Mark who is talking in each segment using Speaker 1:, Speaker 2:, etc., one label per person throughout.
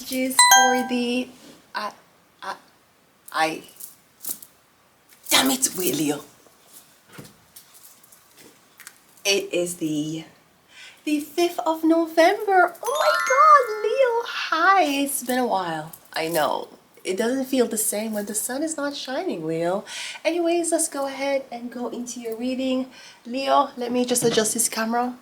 Speaker 1: messages for the I damn it, wait, Leo. It is the 5th of November. Oh my god, Leo, hi. It's been a while. I know. It doesn't feel the same when the sun is not shining, Leo. Anyways, let's go ahead and go into your reading. Leo, let me just adjust this camera.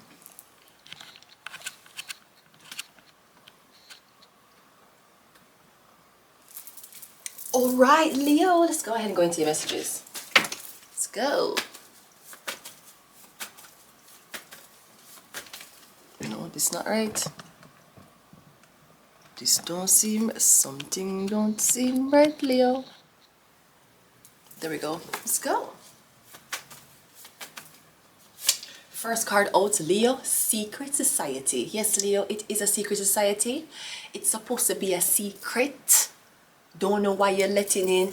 Speaker 1: Alright, Leo, let's go ahead and go into your messages. Let's go. No, this is not right. This don't seem, something don't seem right, Leo. There we go. Let's go. First card out, Leo, Secret Society. Yes, Leo, it is a secret society. It's supposed to be a secret. Don't know why you're letting in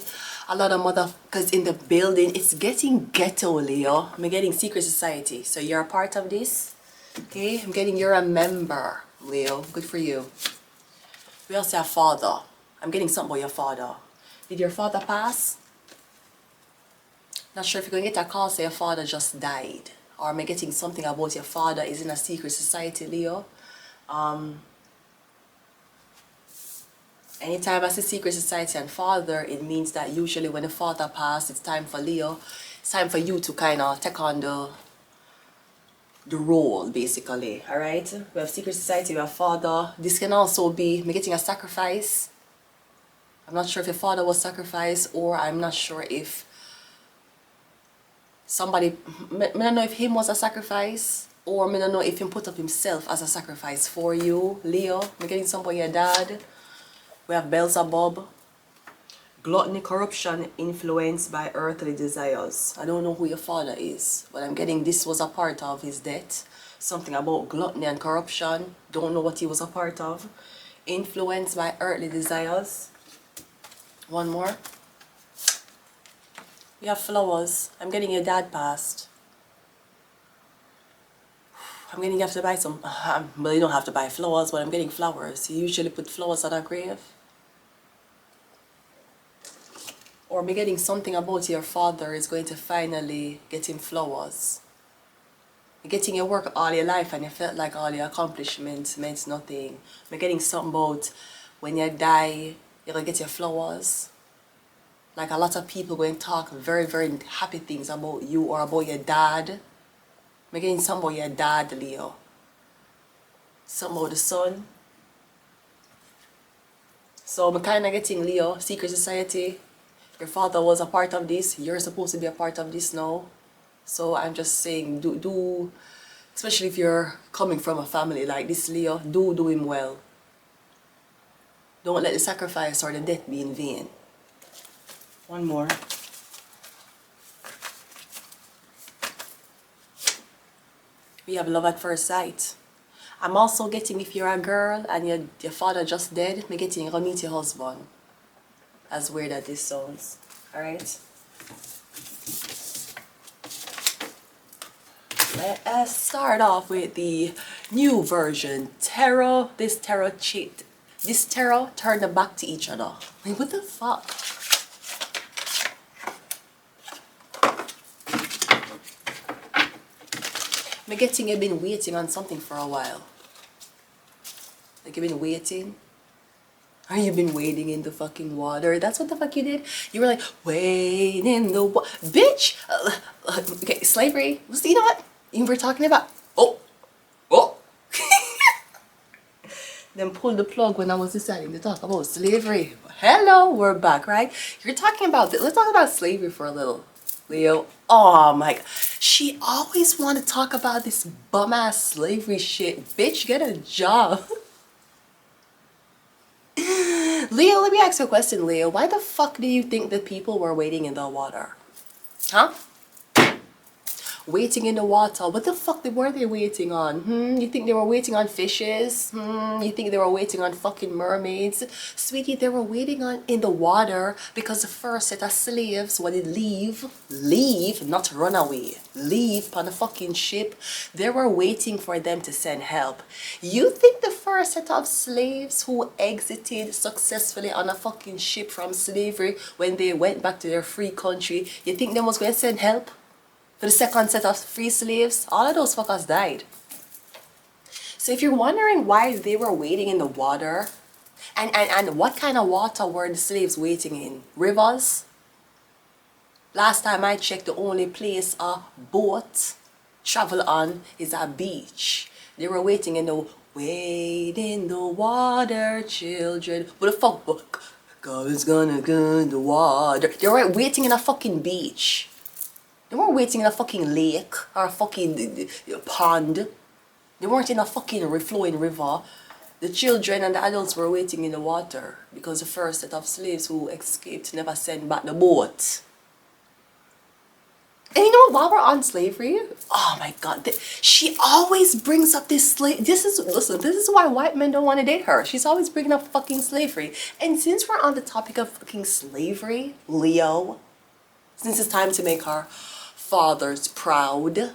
Speaker 1: a lot of motherfuckers in the building. It's getting ghetto, Leo. I'm getting secret society. So you're a part of this. Okay, I'm getting you're a member, Leo. Good for you. We also have father. I'm getting something about your father. Did your father pass? Not sure if you're going to get a call say your father just died. Or am I getting something about your father is in a secret society, Leo? Anytime I see secret society and father, it means that usually when the father passed, it's time for Leo. It's time for you to kind of take on the role, basically. All right? We have secret society, we have father. This can also be me getting a sacrifice. I'm not sure if your father was sacrificed, or I'm not sure if somebody, I don't know if him was a sacrifice, or I don't know if he put up himself as a sacrifice for you, Leo. I'm getting somebody your dad. We have Beelzebub, gluttony, corruption, influenced by earthly desires. I don't know who your father is, but I'm getting this was a part of his death. Something about gluttony and corruption. Don't know what he was a part of. Influenced by earthly desires. One more. You have flowers. I'm getting your dad passed. I'm getting you have to buy some, well, you don't have to buy flowers, but I'm getting flowers. You usually put flowers on a grave. Or me getting something about your father is going to finally get him flowers. You're getting your work all your life and you felt like all your accomplishments meant nothing. Me getting something about when you die, you're going to get your flowers. Like a lot of people going to talk very, very happy things about you or about your dad. I'm getting something about your dad, Leo. Something about the son. So I'm kind of getting Leo, secret society. Your father was a part of this. You're supposed to be a part of this now. So I'm just saying, do especially if you're coming from a family like this, Leo, do him well. Don't let the sacrifice or the death be in vain. One more. We have love at first sight. I'm also getting if you're a girl and your father just dead, I'm getting you're gonna meet your husband. As weird as this sounds. Alright? Let us start off with the new version. Tarot. This tarot turned them back to each other. Like, what the fuck? I'm getting you've been waiting on something for a while. Like you've been waiting. Or you've been wading in the fucking water. That's what the fuck you did. You were like, wade in the water. Bitch! Okay, slavery. You know what? You were talking about. Oh! Then pull the plug when I was deciding to talk about slavery. Hello, we're back, right? You're talking about, let's talk about slavery for a little. Leo, oh my god, she always want to talk about this bum-ass slavery shit. Bitch, get a job. Leo, let me ask you a question, Leo. Why the fuck do you think that people were waiting in the water? Huh? Waiting in the water. What the fuck were they waiting on? You think they were waiting on fishes? You think they were waiting on fucking mermaids? Sweetie, they were waiting on in the water because the first set of slaves wanted leave, not run away. Leave on the fucking ship. They were waiting for them to send help. You think the first set of slaves who exited successfully on a fucking ship from slavery when they went back to their free country, you think them was going to send help for the second set of free slaves? All of those fuckers died. So if you're wondering why they were waiting in the water, and what kind of water were the slaves waiting in? Rivers? Last time I checked, the only place a boat travel on is a beach. They were waiting in the water, children. What the fuck? God is gonna go in the water. They were waiting in a fucking beach. They weren't waiting in a fucking lake or a fucking pond. They weren't in a fucking flowing river. The children and the adults were waiting in the water because the first set of slaves who escaped never sent back the boat. And you know, while we're on slavery, oh my God, she always brings up this slave. This is why white men don't want to date her. She's always bringing up fucking slavery. And since we're on the topic of fucking slavery, Leo, since it's time to make our fathers proud,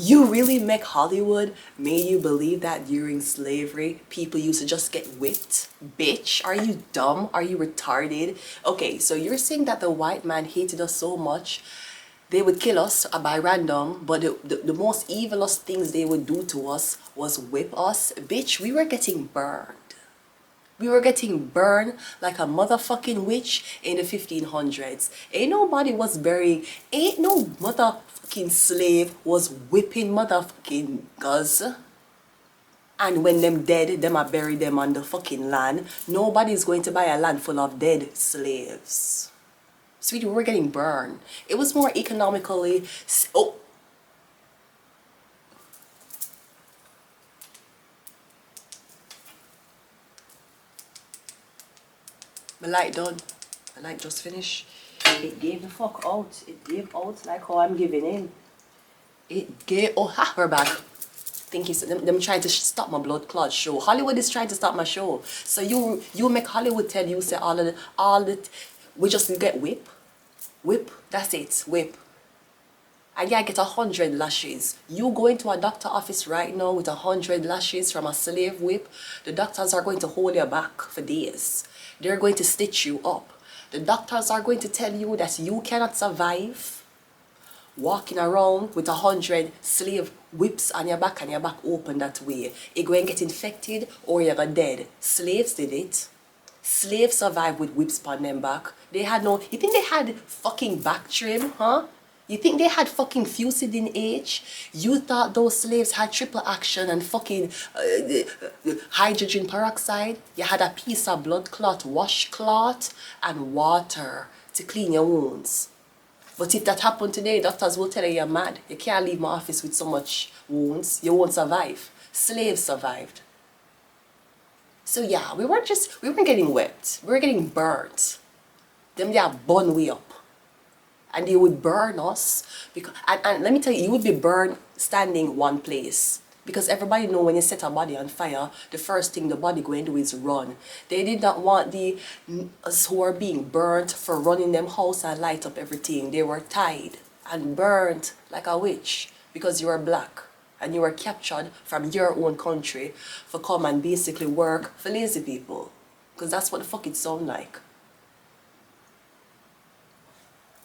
Speaker 1: you really make Hollywood made you believe that during slavery, people used to just get whipped? Bitch, are you dumb? Are you retarded? Okay, so you're saying that the white man hated us so much, they would kill us by random, but the most evilest things they would do to us was whip us? Bitch, we were getting burned. We were getting burned like a motherfucking witch in the 1500s. Ain't no motherfucking slave was whipping motherfucking guys. And when them dead, them are bury them on the fucking land. Nobody's going to buy a land full of dead slaves. Sweetie, we were getting burned. It was more economically... Oh. My light done. My light just finished. It gave the fuck out. It gave out like how I'm giving in. It gave... Oh, ha, we're back. Thinking so them trying to stop my blood clot show. Hollywood is trying to stop my show. So you make Hollywood tell you, say all the we just get whip. That's it. Whip. And yeah, I get 100 lashes. You go into a doctor office right now with 100 lashes from a slave whip, the doctors are going to hold your back for days. They're going to stitch you up. The doctors are going to tell you that you cannot survive walking around with 100 slave whips on your back and your back open that way. You're going to get infected or you're going dead. Slaves did it. Slaves survived with whips on them back. They had no... You think they had fucking back trim, huh? You think they had fucking Fusidin H? You thought those slaves had triple action and fucking hydrogen peroxide? You had a piece of blood clot, washcloth, and water to clean your wounds. But if that happened today, doctors will tell you you're mad. You can't leave my office with so much wounds. You won't survive. Slaves survived. So yeah, we weren't getting wet. We were getting burnt. Them they are burn we up. And they would burn us because and let me tell you, you would be burned standing one place. Because everybody know when you set a body on fire, the first thing the body going to do is run. They did not want us who are being burnt for running them house and light up everything. They were tied and burnt like a witch because you were black and you were captured from your own country for come and basically work for lazy people. Because that's what the fuck it sound like.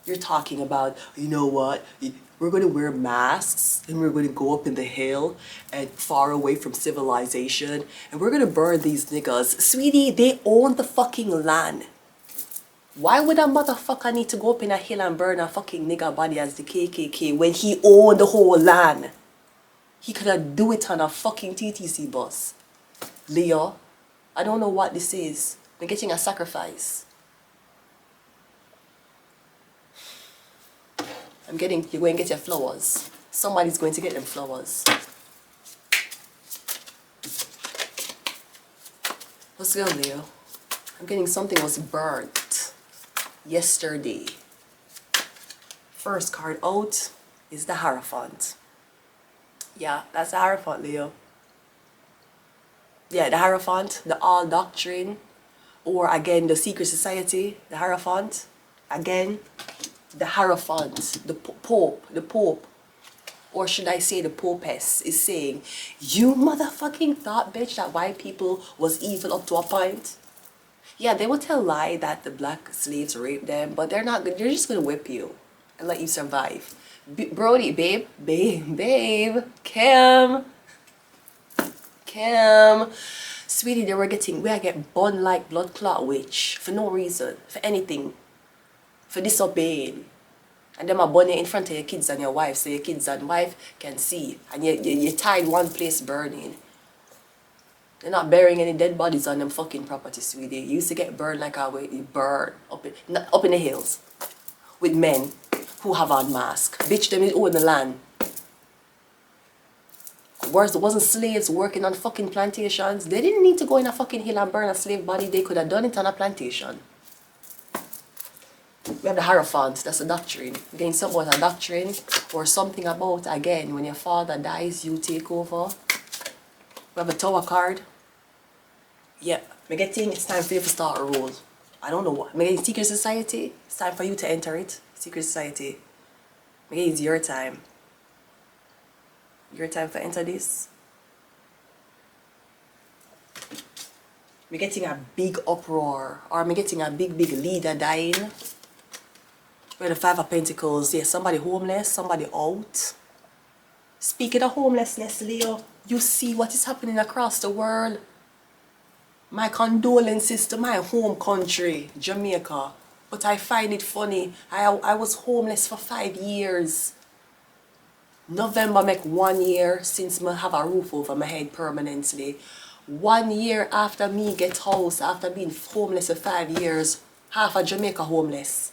Speaker 1: You're talking about, you know what, we're going to wear masks and we're going to go up in the hill and far away from civilization and we're going to burn these niggas. Sweetie, they own the fucking land. Why would a motherfucker need to go up in a hill and burn a fucking nigga body as the KKK when he owned the whole land? He could have do it on a fucking TTC bus. Leo, I don't know what this is. We're getting a sacrifice. You're going to get your flowers. Somebody's going to get them flowers. Let's go, Leo. I'm getting something was burnt yesterday. First card out is the Hierophant. Yeah, that's the Hierophant, Leo. Yeah, the Hierophant, the All Doctrine, or again, the Secret Society, the Hierophant. Again, the Hierophant, the Pope. Or should I say the Popess is saying, you motherfucking thought, bitch, that white people was evil up to a point? Yeah, they will tell lie that the black slaves raped them, but they're not good. They're just gonna whip you and let you survive. Brody, babe, Kim, sweetie, we are get bun like blood clot witch for no reason, for anything, for disobeying. And them are burning in front of your kids and your wife, so your kids and wife can see. And you tied one place burning. They're not burying any dead bodies on them fucking property, sweetie. You used to get burned like how you burn up in the hills with men who have on masks. Bitch, them is own the land. Worse, there wasn't slaves working on fucking plantations. They didn't need to go in a fucking hill and burn a slave body. They could have done it on a plantation. We have the Hierophant, that's a doctrine. Again, something about a doctrine or something about, again, when your father dies, you take over. We have a Tower card. Yeah, I think it's time for you to start a role. I don't know what. Maybe Secret Society, it's time for you to enter it. Secret Society. Maybe it's your time. Your time to enter this. We're getting a big uproar, or we're getting a big leader dying. We're the Five of Pentacles. Yeah, somebody homeless, somebody out. Speaking of homelessness, Leo, you see what is happening across the world. My condolences to my home country, Jamaica. But I find it funny. I was homeless for 5 years. November make 1 year since I have a roof over my head permanently. 1 year after me get house, after being homeless for 5 years, half of Jamaica homeless.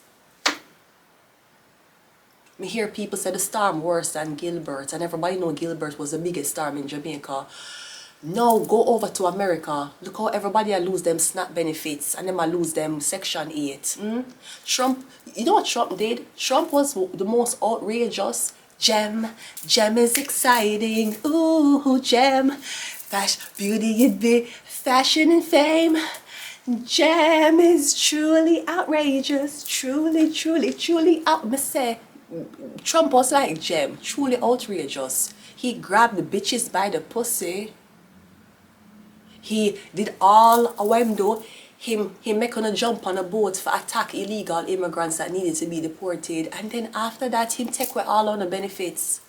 Speaker 1: Me hear people say the storm worse than Gilbert, and everybody know Gilbert was the biggest storm in Jamaica. Now go over to America. Look how everybody lose them SNAP benefits and them lose them Section 8. Trump, you know what Trump did? Trump was the most outrageous. Gem is exciting. Ooh, gem. Beauty and be fashion and fame. Gem is truly outrageous. Truly out. Me say, Trump was like Gem, truly outrageous. He grabbed the bitches by the pussy. He did all what him do. Him make on a jump on a boat for attack illegal immigrants that needed to be deported. And then after that, him take away all on the benefits.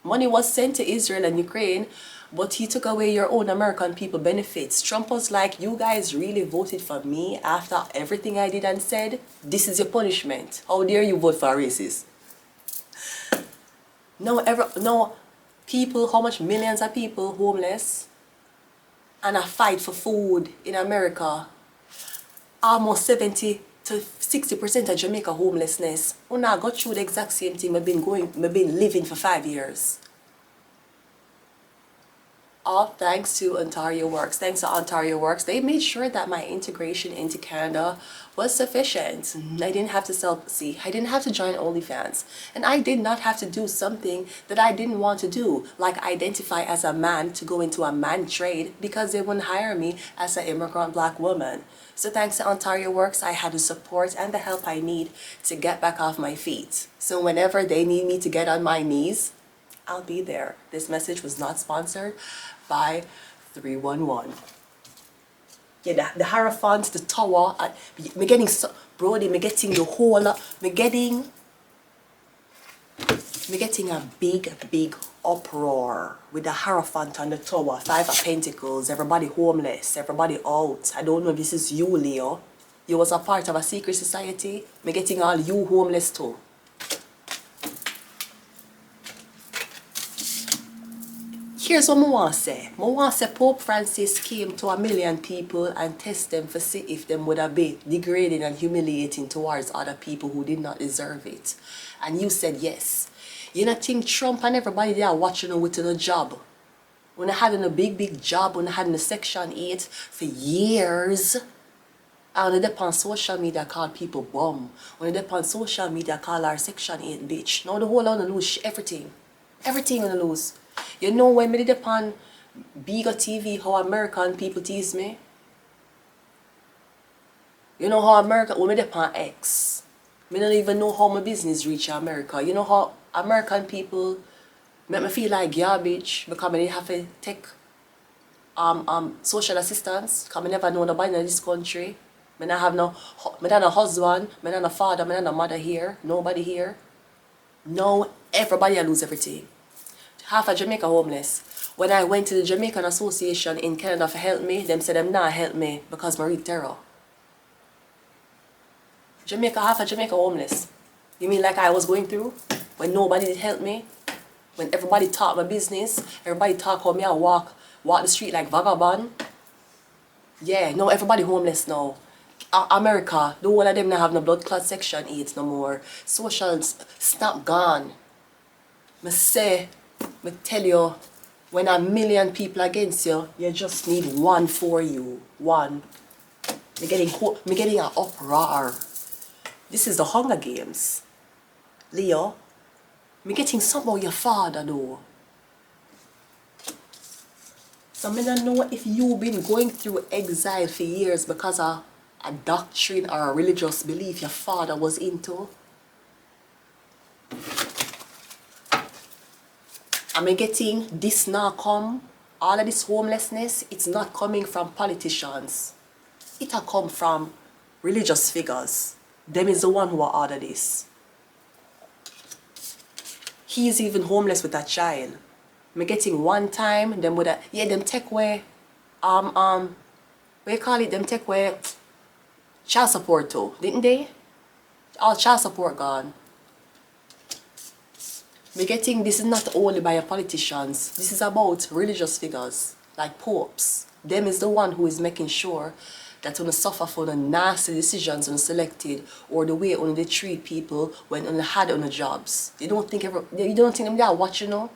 Speaker 1: Money was sent to Israel and Ukraine, but he took away your own American people benefits. Trump was like, you guys really voted for me after everything I did and said? This is your punishment. How dare you vote for a racist? No people, how much millions of people homeless? And a fight for food in America. Almost 70 to 60% of Jamaica homelessness. When I got through the exact same thing I've been living for 5 years. All thanks to Ontario Works. Thanks to Ontario Works, they made sure that my integration into Canada was sufficient. I didn't have to I didn't have to join OnlyFans. And I did not have to do something that I didn't want to do, like identify as a man to go into a man trade, because they wouldn't hire me as an immigrant black woman. So thanks to Ontario Works, I had the support and the help I need to get back off my feet. So whenever they need me to get on my knees, I'll be there. This message was not sponsored by 311. Yeah, the Hierophant, the Tower, me getting Brody, me getting the whole, me getting a big uproar with the Hierophant and the Tower, Five of Pentacles, everybody homeless, everybody out. I don't know if this is you, Leo. You was a part of a secret society. Me getting all you homeless too. Here's what I want to say. I want to say Pope Francis came to 1 million people and test them to see if them would have been degrading and humiliating towards other people who did not deserve it. And you said yes. You don't think Trump and everybody there watching you with a job? When I had a big job, when I had a Section 8 for years, and they on social media call people bum. When they on social media call our Section 8 bitch. Now the whole lot lose everything. Everything on lose. You know when me did upon Bigo TV how American people tease me? You know how when me did upon X, Me don't even know how my business reach America. You know how American people make me feel like garbage because I didn't have to take social assistance because I never know nobody in this country. Me not have me not a husband, me not a father, me not a mother here, nobody here. No, everybody I lose everything. Half of Jamaica homeless. When I went to the Jamaican Association in Canada to help me, them said them not help me because I read terror. Jamaica, half of Jamaica homeless. You mean like I was going through? When nobody did help me? When everybody talk my business? Everybody talk how me I walk the street like vagabond? Yeah, no, everybody homeless now. America, the whole of them not have no blood clot section 8 no more. Socials snap gone. Me tell you, when a million people against you, you just need one for you. One. Me getting an uproar. This is the Hunger Games. Leo, me getting something about your father though. So me don't know if you been going through exile for years because of a doctrine or a religious belief your father was into. Am I getting this now come? All of this homelessness, it's not coming from politicians. It'll come from religious figures. Them is the one who are order this. He is even homeless with a child. Me getting one time, them would them take away what you call it, them take away child support too, didn't they? All child support gone. Me getting this is not only by politicians, this is about religious figures like popes. Them is the one who is making sure that when they suffer for the nasty decisions when selected or the way when they treat people when they had on the jobs. You don't think them they are watching, you know?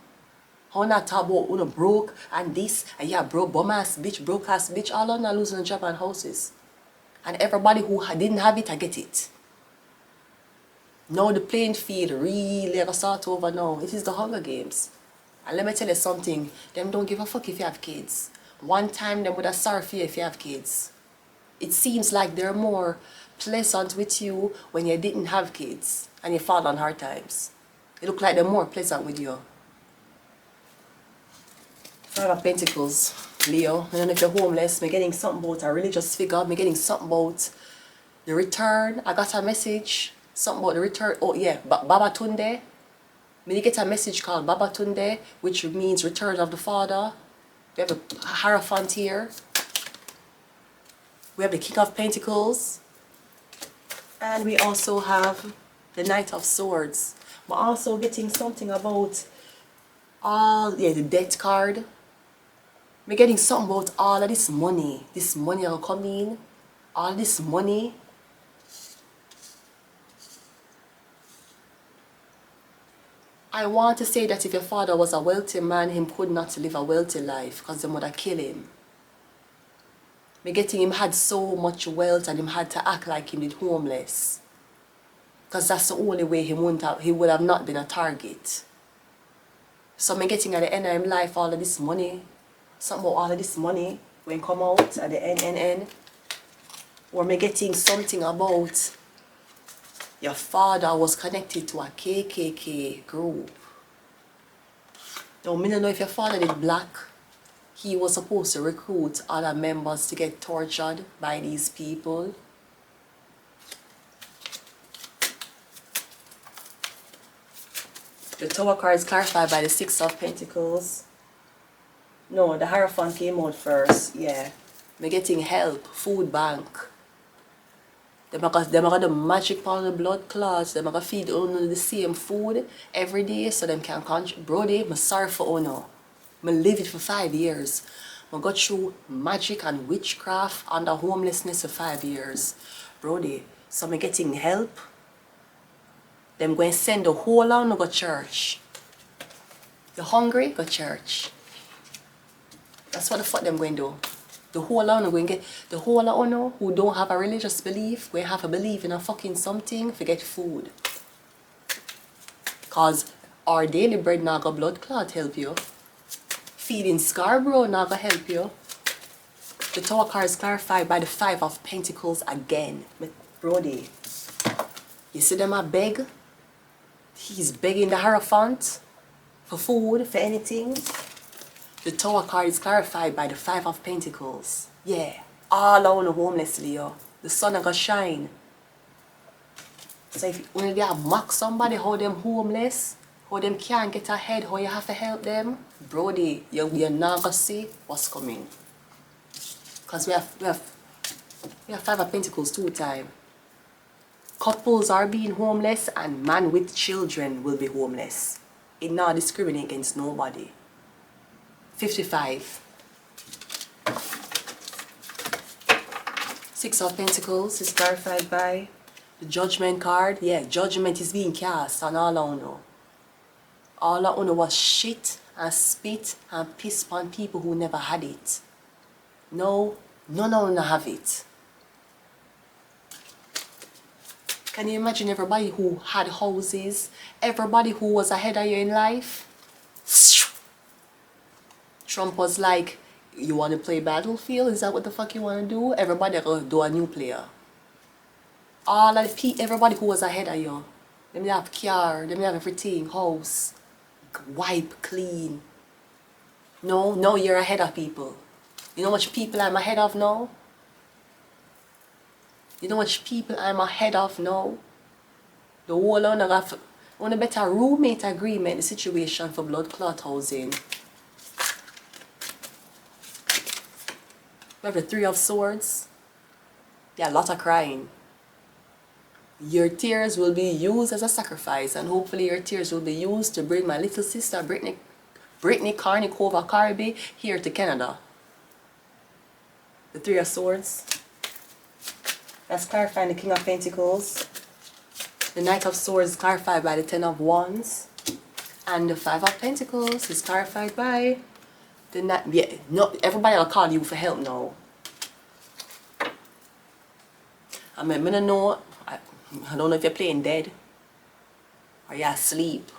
Speaker 1: How not talk about when broke and this and yeah broke bum ass bitch, broke ass bitch, all of them losing a job and houses. And everybody who didn't have it, I get it. Now the playing field really start over now. It is the Hunger Games. And let me tell you something, them don't give a fuck if you have kids. One time them would have sorry for you if you have kids. It seems like they're more pleasant with you when you didn't have kids and you fall on hard times. It look like they're more pleasant with you. Five of Pentacles, Leo. I don't know if you're homeless, me getting something about a religious figure, me getting something about the return. I got a message, something about the return. Oh yeah, Baba Tunde. Me get a message called Baba Tunde, which means return of the father. We have the Hierophant here. We have the King of Pentacles. And we also have the Knight of Swords. We're also getting something about the Death card. We're getting something about all of this money. This money will come in. All this money. I want to say that if your father was a wealthy man, him could not live a wealthy life because they would have killed him. Me getting him had so much wealth and him had to act like him did homeless. Because that's the only way he would have not been a target. So me getting at the end of his life all of this money. Something about all of this money when come out at the end. Or me getting something about your father was connected to a KKK group. Now, me don't know if your father did black. He was supposed to recruit other members to get tortured by these people. The Tower card is clarified by the Six of Pentacles. No, the Hierophant came out first. Yeah. We're getting help. Food bank. They're got the magic on the blood clots. They're gonna feed on the same food every day so them can Brody, I'm sorry for Ono. I live it for 5 years. I got through magic and witchcraft and the homelessness for 5 years. Brody, so I'm getting help. Them going to send the whole on to go church. You hungry? Go church. That's what the fuck them going to do. The whole on going to get the whole on who don't have a religious belief, going to have a belief in a fucking something, forget food. Cause our daily bread not got blood clot help you. Feeding Scarborough not gonna help you. The Tower card is clarified by the Five of Pentacles again. Brody, You see them a beg? He's begging the Hierophant for food, for anything. The Tower card is clarified by the Five of Pentacles. Yeah, all on the homeless, Leo. The sun gonna shine. So if when they mock somebody, how them homeless, how them can't get ahead, how you have to help them, Brody, you're not gonna see what's coming. Because we have Five of Pentacles 2 times. Couples are being homeless and man with children will be homeless. It not discriminate against nobody. 55. Six of Pentacles is clarified by the Judgment card. Yeah, judgment is being cast on all I know. All I know was shit and spit and piss upon people who never had it. No, none of them have it. Can you imagine everybody who had houses, everybody who was ahead of you in life? Trump was like, you want to play Battlefield? Is that what the fuck you want to do? Everybody gonna do a new player. All of the everybody who was ahead of you. Them they have car, them they have everything, house, wipe, clean. No, you're ahead of people. You know how much people I'm ahead of now? You know how much people I'm ahead of now? The whole on a better roommate agreement, the situation for blood clot housing. We have the Three of Swords. Yeah, a lot of crying. Your tears will be used as a sacrifice, and hopefully your tears will be used to bring my little sister Brittany Karnikova Caribe here to Canada. The Three of Swords. That's clarifying the King of Pentacles. The Knight of Swords is clarified by the Ten of Wands. And the Five of Pentacles is clarified by the Knight. Yeah, no, everybody will call you for help now. I mean, I don't know. I don't know if you're playing dead. Or you're asleep.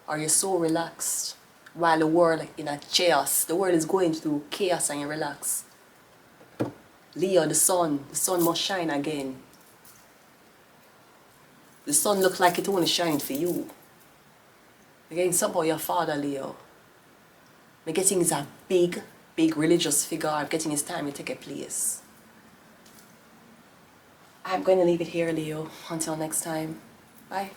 Speaker 1: Or you're so relaxed. While the world in a chaos. The world is going through chaos and you relax. Leo, the sun must shine again. The sun looks like it only shining for you. You're getting something about your father, Leo. You're getting he's a big religious figure. I'm getting his time to take a place. I'm going to leave it here, Leo. Until next time. Bye.